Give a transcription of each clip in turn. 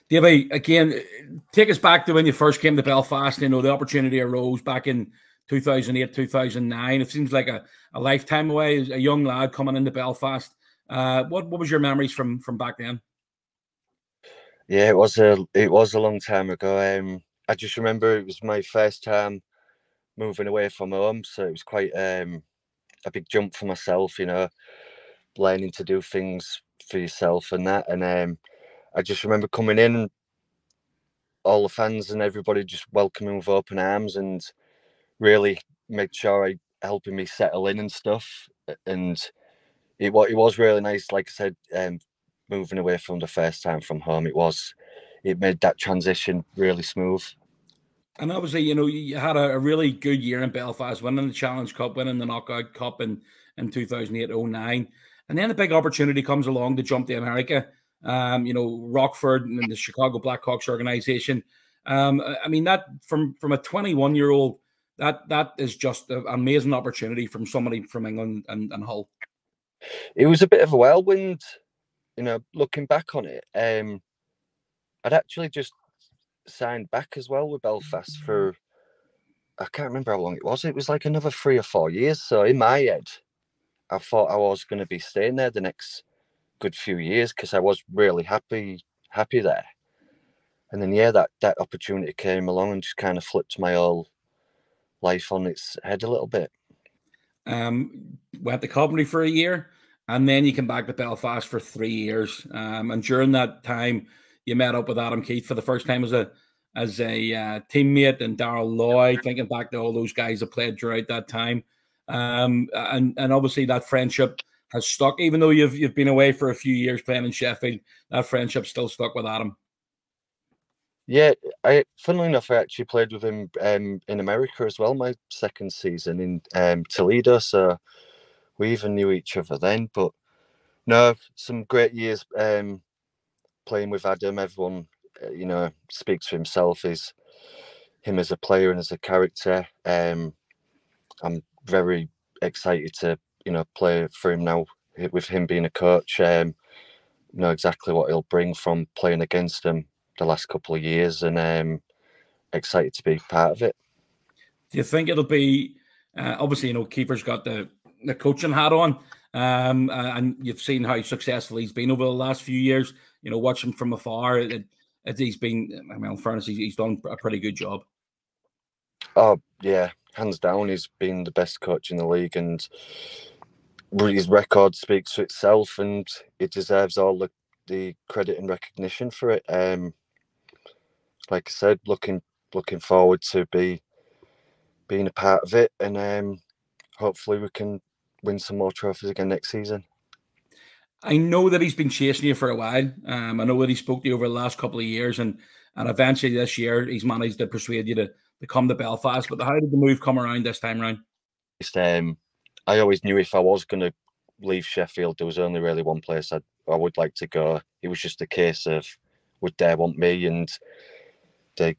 Davey, again, take us back to when you first came to Belfast. You know, the opportunity arose back in 2008, 2009. It seems like a lifetime away. As a young lad coming into Belfast. What was your memories from back then? Yeah, it was a long time ago. I just remember it was my first time moving away from home, so it was quite a big jump for myself. Learning to do things for yourself and that. And I just remember coming in, and all the fans and everybody just welcoming with open arms and really made sure I helping me settle in and stuff. And it was really nice. Like I said, moving away from the first time from home, it made that transition really smooth. And obviously, you know, you had a really good year in Belfast, winning the Challenge Cup, winning the Knockout Cup in 2008-09. And then the big opportunity comes along to jump to America. You know, Rockford and the Chicago Blackhawks organization. I mean, that from a 21-year-old, that is just an amazing opportunity from somebody from England and Hull. It was a bit of a whirlwind, looking back on it. I'd actually just signed back as well with Belfast for, I can't remember how long it was. It was like another 3 or 4 years. So in my head, I thought I was going to be staying there the next good few years because I was really happy there. And then yeah, that opportunity came along and just kind of flipped my whole life on its head a little bit. Went to Coventry for a year, and then you came back to Belfast for 3 years. And during that time, you met up with Adam Keith for the first time as a teammate, and Darrell Lloyd. Thinking back to all those guys that played throughout that time, and obviously that friendship has stuck, even though you've been away for a few years playing in Sheffield. That friendship still stuck with Adam. Yeah, funnily enough, I actually played with him in America as well, my second season in Toledo. So we even knew each other then. But no, some great years playing with Adam. Everyone, speaks for himself. Is him as a player and as a character. I'm very excited to play for him now with him being a coach. Know exactly what he'll bring from playing against him the last couple of years, and excited to be part of it. Do you think it'll be obviously, you know, Kiefer's got the coaching hat on, and you've seen how successful he's been over the last few years. You know, watching from afar, he's been, I mean, in fairness, he's done a pretty good job. Oh yeah, hands down, he's been the best coach in the league, and his record speaks for itself, and it deserves all the credit and recognition for it. Like I said, looking forward to being a part of it, and hopefully we can win some more trophies again next season. I know that he's been chasing you for a while. I know that he spoke to you over the last couple of years, and eventually this year he's managed to persuade you to come to Belfast. But how did the move come around this time around? I always knew if I was going to leave Sheffield, there was only really one place I would like to go. It was just a case of would they want me, and they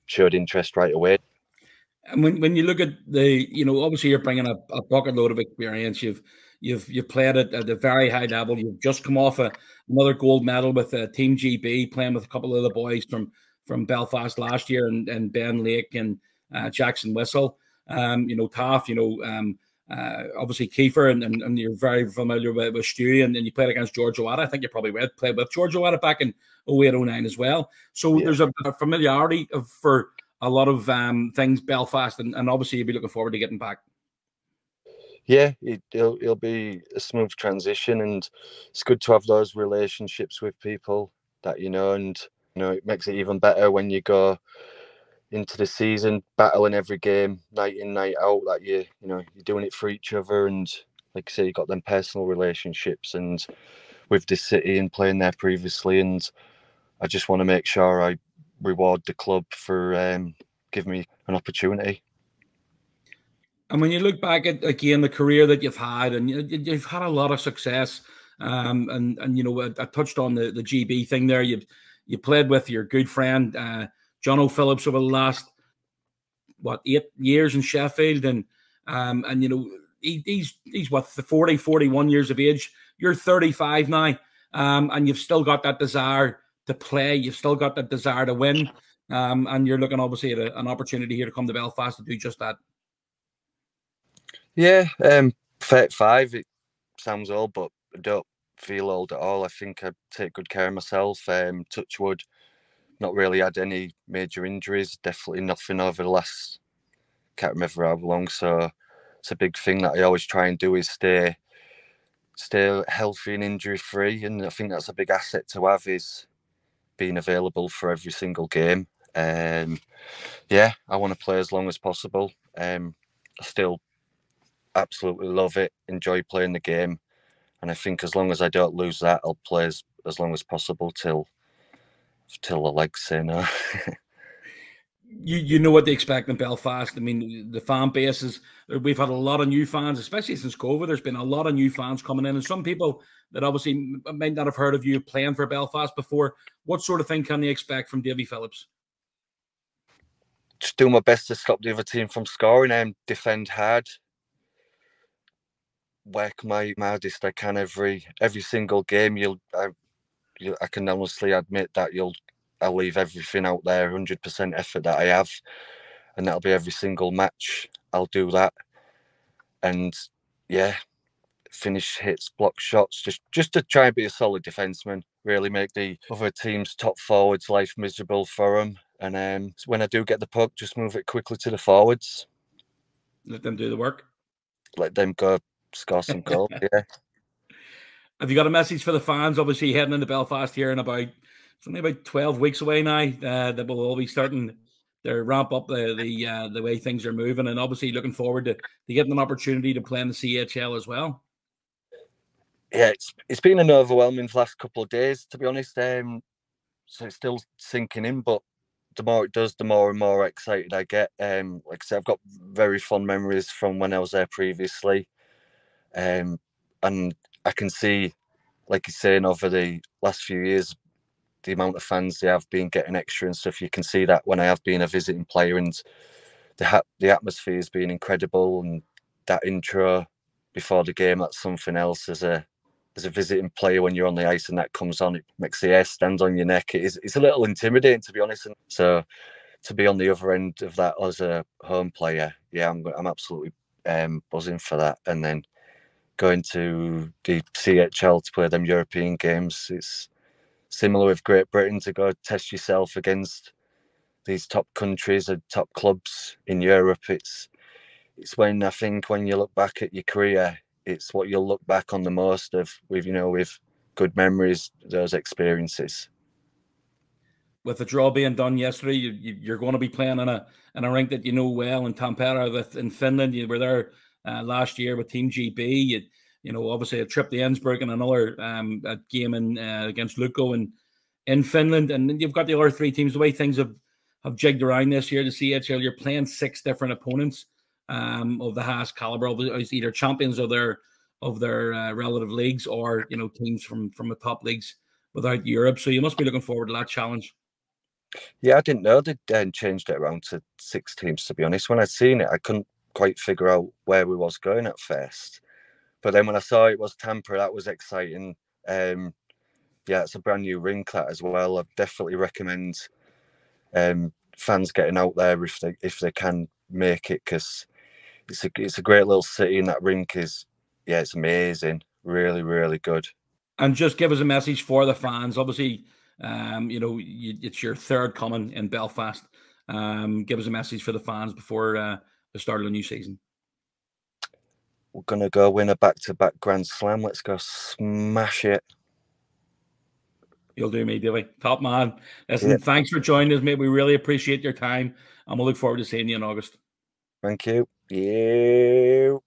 showed interest right away. And when you look at obviously you're bringing a bucket load of experience. You've played at a very high level. You've just come off another gold medal with Team GB, playing with a couple of the boys from Belfast last year, and Ben Lake and Jackson Whistle. Taff. Obviously Kiefer, and you're very familiar with Stewie, and then you played against George Owada. I think you probably played with George Owada back in 08-09 as well. So yeah, there's a familiarity for a lot of things Belfast, and obviously you'll be looking forward to getting back. Yeah, it'll be a smooth transition, and it's good to have those relationships with people that and it makes it even better when you go into the season battling every game, night in, night out, that you're doing it for each other, and like I say, you got them personal relationships and with this city and playing there previously, and I just want to make sure I reward the club for giving me an opportunity. And when you look back at, again, the career that you've had, and you've had a lot of success, and I touched on the GB thing there. You played with your good friend Davey Phillips over the last 8 years in Sheffield, and he's what, 41 years of age. You're 35 now. and you've still got that desire to play. You've still got that desire to win, and you're looking obviously at an opportunity here to come to Belfast to do just that. Yeah, 35. It sounds old, but I don't feel old at all. I think I take good care of myself. Touch wood, not really had any major injuries. Definitely nothing over the last, can't remember how long. So it's a big thing that I always try and do is stay healthy and injury free. And I think that's a big asset to have, is being available for every single game. Yeah, I want to play as long as possible. I still absolutely love it, enjoy playing the game. And I think as long as I don't lose that, I'll play as long as possible till the legs say no. You know what they expect in Belfast. I mean, the fan base is, we've had a lot of new fans, especially since COVID. There's been a lot of new fans coming in, and some people that obviously might not have heard of you playing for Belfast before. What sort of thing can they expect from Davey Phillips? Just do my best to stop the other team from scoring and defend hard. Work my hardest I can every single game. I can honestly admit that I'll leave everything out there, 100% effort that I have, and that'll be every single match. I'll do that, and yeah, finish hits, block shots, just to try and be a solid defenseman. Really make the other team's top forwards' life miserable for them. And when I do get the puck, just move it quickly to the forwards. Let them do the work. Let them go score some goals. Yeah. Have you got a message for the fans? Obviously, heading into Belfast here in it's only about 12 weeks away now. That will all be starting to ramp up the way things are moving, and obviously looking forward to getting an opportunity to play in the CHL as well. Yeah, it's been an overwhelming last couple of days, to be honest. So it's still sinking in, but the more it does, the more and more excited I get. Like I said, I've got very fond memories from when I was there previously, and I can see, like you're saying, over the last few years, the amount of fans they have been getting extra and stuff. You can see that when I have been a visiting player, and the atmosphere has been incredible, and that intro before the game, that's something else. As a visiting player, when you're on the ice and that comes on, it makes the hair stand on your neck. It's a little intimidating, to be honest. And so to be on the other end of that as a home player, yeah, I'm absolutely buzzing for that. And then going to the CHL to play them European games, it's similar with Great Britain, to go test yourself against these top countries and top clubs in Europe. It's when, I think, when you look back at your career, it's what you'll look back on the most of, with good memories, those experiences. With the draw being done yesterday, you're going to be playing in a rink that you know well in Tampere in Finland. You were there last year with Team GB. Obviously a trip to Innsbruck and another game against Lukko in Finland. And then you've got the other three teams. The way things have jigged around this year, the CHL, you're playing 6 different opponents of the highest caliber, either champions of their relative leagues, or teams from the top leagues without Europe. So you must be looking forward to that challenge. Yeah, I didn't know they'd changed it around to 6 teams, to be honest. When I'd seen it, I couldn't quite figure out where we was going at first. But then when I saw it was Tampere, that was exciting. Yeah, it's a brand new rink, that as well. I definitely recommend fans getting out there if they can make it, because it's a great little city, and that rink is, yeah, it's amazing. Really, really good. And just give us a message for the fans. Obviously, it's your third coming in Belfast. Give us a message for the fans before the start of the new season. We're going to go win a back-to-back Grand Slam. Let's go smash it. You'll do me, Davey. Top man. Listen, Thanks for joining us, mate. We really appreciate your time, and we'll look forward to seeing you in August. Thank you. Yeah.